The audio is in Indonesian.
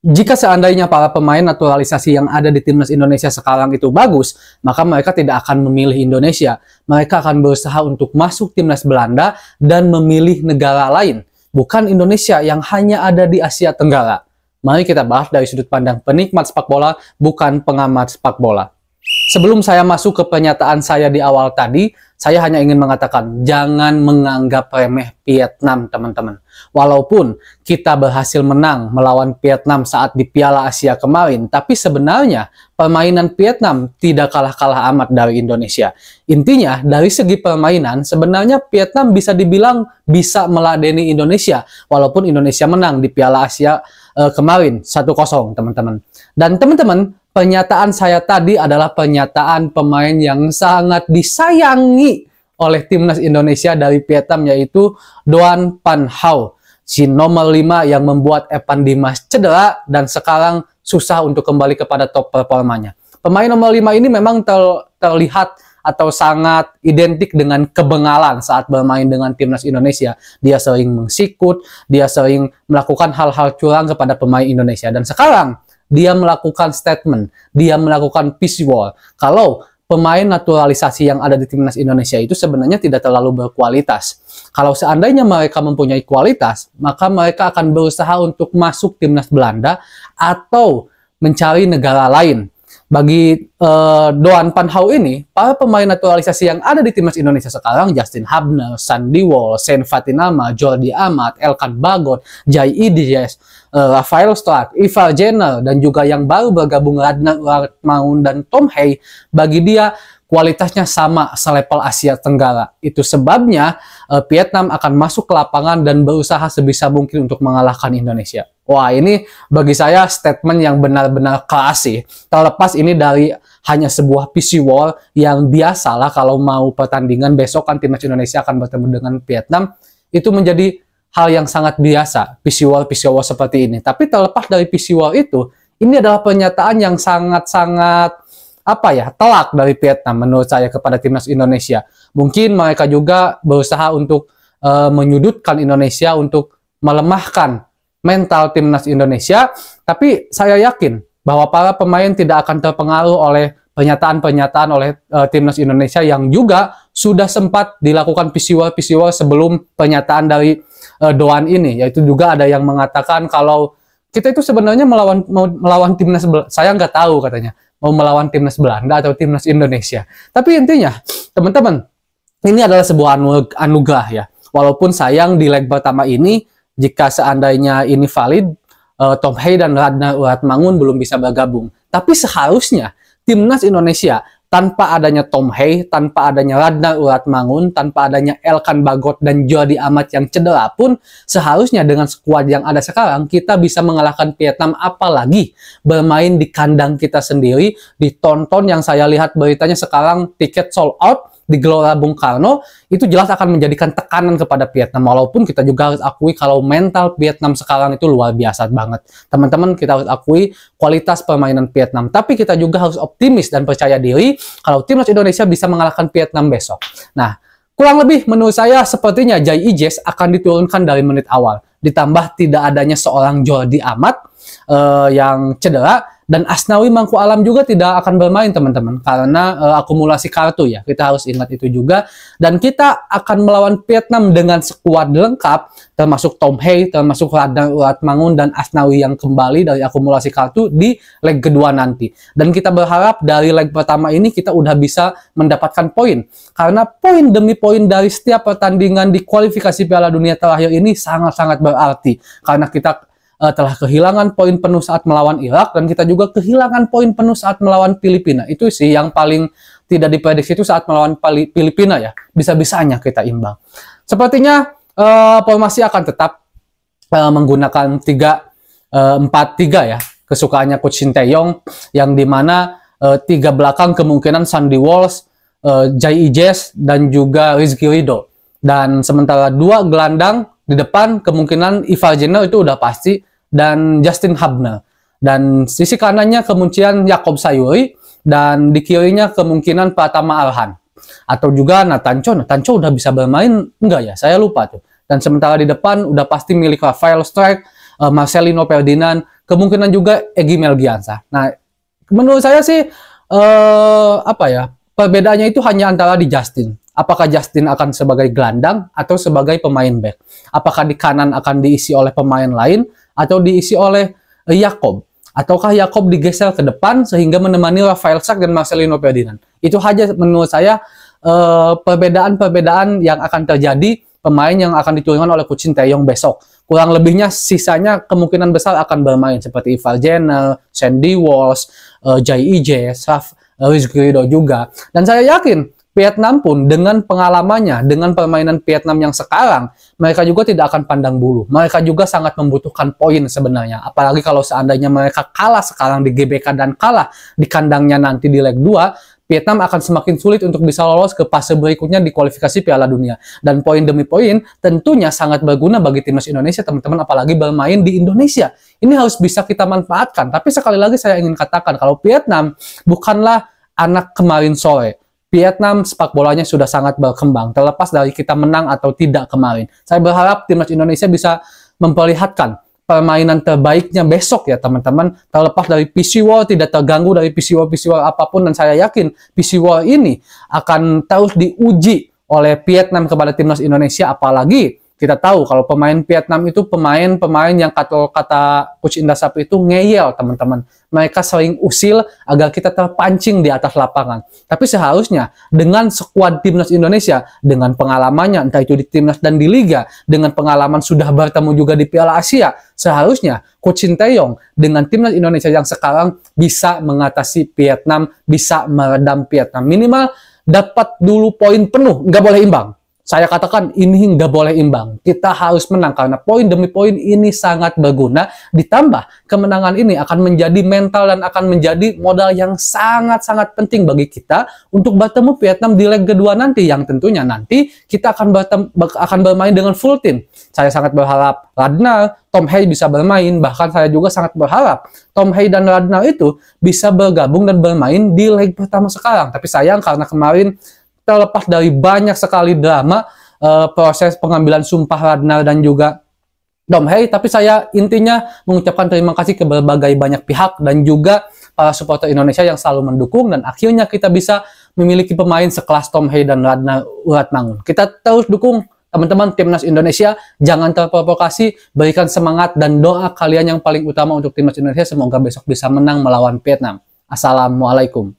Jika seandainya para pemain naturalisasi yang ada di timnas Indonesia sekarang itu bagus, maka mereka tidak akan memilih Indonesia. Mereka akan berusaha untuk masuk timnas Belanda dan memilih negara lain, bukan Indonesia yang hanya ada di Asia Tenggara. Mari kita bahas dari sudut pandang penikmat sepak bola, bukan pengamat sepak bola. Sebelum saya masuk ke pernyataan saya di awal tadi, saya hanya ingin mengatakan, jangan menganggap remeh Vietnam, teman-teman. Walaupun kita berhasil menang melawan Vietnam saat di Piala Asia kemarin, tapi sebenarnya permainan Vietnam tidak kalah-kalah amat dari Indonesia. Intinya, dari segi permainan, sebenarnya Vietnam bisa dibilang bisa meladeni Indonesia, walaupun Indonesia menang di Piala Asia kemarin, 1-0, teman-teman. Dan teman-teman, pernyataan saya tadi adalah pernyataan pemain yang sangat disayangi oleh timnas Indonesia dari Vietnam, yaitu Doan Van Hau, si nomor 5 yang membuat Evan Dimas cedera dan sekarang susah untuk kembali kepada top performanya. Pemain nomor 5 ini memang terlihat atau sangat identik dengan kebengalan saat bermain dengan timnas Indonesia. Dia sering mengsikut, dia sering melakukan hal-hal curang kepada pemain Indonesia. Dan sekarang dia melakukan statement, dia melakukan visual kalau pemain naturalisasi yang ada di timnas Indonesia itu sebenarnya tidak terlalu berkualitas. Kalau seandainya mereka mempunyai kualitas, maka mereka akan berusaha untuk masuk timnas Belanda atau mencari negara lain. Bagi Doan Van Hau ini, para pemain naturalisasi yang ada di timnas Indonesia sekarang, Justin Hubner, Sandy Walsh, Sen Fatinama, Jordi Amat, Elkan Bagot, Jai Idies, Rafael Stark, Ivar Jenner, dan juga yang baru bergabung Radna Uratmaun dan Tom Hay, bagi dia kualitasnya sama selevel Asia Tenggara. Itu sebabnya Vietnam akan masuk ke lapangan dan berusaha sebisa mungkin untuk mengalahkan Indonesia. Wah, ini bagi saya statement yang benar-benar kelas sih. Terlepas ini dari hanya sebuah PC war yang biasalah kalau mau pertandingan besok kan timnas Indonesia akan bertemu dengan Vietnam, itu menjadi hal yang sangat biasa, PC war seperti ini. Tapi terlepas dari PC war itu, ini adalah pernyataan yang sangat-sangat telak dari Vietnam menurut saya kepada timnas Indonesia. Mungkin mereka juga berusaha untuk menyudutkan Indonesia, untuk melemahkan mental timnas Indonesia, tapi saya yakin bahwa para pemain tidak akan terpengaruh oleh pernyataan-pernyataan oleh timnas Indonesia yang juga sudah sempat dilakukan PC war sebelum pernyataan dari Doan ini, yaitu juga ada yang mengatakan kalau kita itu sebenarnya melawan timnas, saya nggak tahu katanya, mau melawan timnas Belanda atau timnas Indonesia. Tapi intinya, teman-teman, ini adalah sebuah anugerah ya. Walaupun sayang di leg pertama ini, jika seandainya ini valid, Tom Hay dan Radna Uratmangun belum bisa bergabung. Tapi seharusnya timnas Indonesia tanpa adanya Tom Hay, tanpa adanya Radna Uratmangun, tanpa adanya Elkan Bagot dan Jordi Amat yang cedera pun, seharusnya dengan skuad yang ada sekarang kita bisa mengalahkan Vietnam, apalagi bermain di kandang kita sendiri, ditonton. Yang saya lihat beritanya sekarang tiket sold out di Gelora Bung Karno, itu jelas akan menjadikan tekanan kepada Vietnam. Walaupun kita juga harus akui kalau mental Vietnam sekarang itu luar biasa banget. Teman-teman, kita harus akui kualitas permainan Vietnam. Tapi kita juga harus optimis dan percaya diri kalau timnas Indonesia bisa mengalahkan Vietnam besok. Nah, kurang lebih menurut saya sepertinya Jai Ijes akan diturunkan dari menit awal. Ditambah tidak adanya seorang Jordi Amat yang cedera, dan Asnawi Mangku Alam juga tidak akan bermain, teman-teman, karena akumulasi kartu ya, kita harus ingat itu juga. Dan kita akan melawan Vietnam dengan skuad lengkap, termasuk Tom Hay, termasuk Radna Uratmangun dan Asnawi yang kembali dari akumulasi kartu di leg kedua nanti. Dan kita berharap dari leg pertama ini kita udah bisa mendapatkan poin, karena poin demi poin dari setiap pertandingan di kualifikasi Piala Dunia terakhir ini sangat-sangat berarti, karena kita telah kehilangan poin penuh saat melawan Irak, dan kita juga kehilangan poin penuh saat melawan Filipina. Itu sih yang paling tidak diprediksi, itu saat melawan Filipina ya, bisa-bisanya kita imbang. Sepertinya formasi akan tetap menggunakan 3-4-3 ya, kesukaannya Coach Shin Tae-yong, yang dimana 3 belakang kemungkinan Sandy Walsh, Jai Ijes, dan juga Rizky Ridho. Dan sementara 2 gelandang di depan kemungkinan Ivar Jenner itu udah pasti, dan Justin Hubner. Dan sisi kanannya kemungkinan Yakob Sayuri, dan di kirinya kemungkinan Pratama Arhan. Atau juga Nathan Cho udah bisa bermain enggak ya? Saya lupa tuh. Dan sementara di depan udah pasti milik Rafael Stark, Marcelino Ferdinand, kemungkinan juga Egy Melgiansa. Nah, menurut saya sih perbedaannya itu hanya antara di Justin. Apakah Justin akan sebagai gelandang atau sebagai pemain back? Apakah di kanan akan diisi oleh pemain lain atau diisi oleh Jakob? Ataukah Jakob digeser ke depan sehingga menemani Rafael Schärk dan Marcelino Ferdinand? Itu saja menurut saya perbedaan-perbedaan yang akan terjadi pemain yang akan diturunkan oleh Coach Sinteyong besok. Kurang lebihnya sisanya kemungkinan besar akan bermain seperti Ivar Jenner, Sandy Walsh, Jai Ije, Luis Guido juga. Dan saya yakin Vietnam pun dengan pengalamannya, dengan permainan Vietnam yang sekarang, mereka juga tidak akan pandang bulu. Mereka juga sangat membutuhkan poin sebenarnya. Apalagi kalau seandainya mereka kalah sekarang di GBK dan kalah di kandangnya nanti di leg 2, Vietnam akan semakin sulit untuk bisa lolos ke fase berikutnya di kualifikasi Piala Dunia. Dan poin demi poin tentunya sangat berguna bagi timnas Indonesia, teman-teman, apalagi bermain di Indonesia. Ini harus bisa kita manfaatkan. Tapi sekali lagi saya ingin katakan, kalau Vietnam bukanlah anak kemarin sore. Vietnam sepak bolanya sudah sangat berkembang, terlepas dari kita menang atau tidak kemarin. Saya berharap timnas Indonesia bisa memperlihatkan permainan terbaiknya besok ya teman-teman, terlepas dari PC War, tidak terganggu dari PC War apapun, dan saya yakin PC War ini akan terus diuji oleh Vietnam kepada timnas Indonesia, apalagi kita tahu kalau pemain Vietnam itu pemain yang kata Coach Indra Safri itu ngeyel, teman-teman. Mereka sering usil agar kita terpancing di atas lapangan. Tapi seharusnya dengan skuad timnas Indonesia, dengan pengalamannya entah itu di timnas dan di liga, dengan pengalaman sudah bertemu juga di Piala Asia, seharusnya Coach Sinteyong dengan timnas Indonesia yang sekarang bisa mengatasi Vietnam, bisa meredam Vietnam. Minimal dapat dulu poin penuh, nggak boleh imbang. Saya katakan ini nggak boleh imbang. Kita harus menang karena poin demi poin ini sangat berguna. Ditambah kemenangan ini akan menjadi mental dan akan menjadi modal yang sangat-sangat penting bagi kita untuk bertemu Vietnam di leg kedua nanti, yang tentunya nanti kita akan bermain dengan full team. Saya sangat berharap Radnar, Tom Hey bisa bermain. Bahkan saya juga sangat berharap Tom Hey dan Radnar itu bisa bergabung dan bermain di leg pertama sekarang. Tapi sayang karena kemarin terlepas dari banyak sekali drama proses pengambilan sumpah Radnar dan juga Tom Hey, tapi saya intinya mengucapkan terima kasih ke berbagai banyak pihak dan juga para supporter Indonesia yang selalu mendukung, dan akhirnya kita bisa memiliki pemain sekelas Tom Hey dan Radnar Uratmangun. Kita terus dukung teman-teman timnas Indonesia, jangan terprovokasi, berikan semangat dan doa kalian yang paling utama untuk timnas Indonesia, semoga besok bisa menang melawan Vietnam. Assalamualaikum.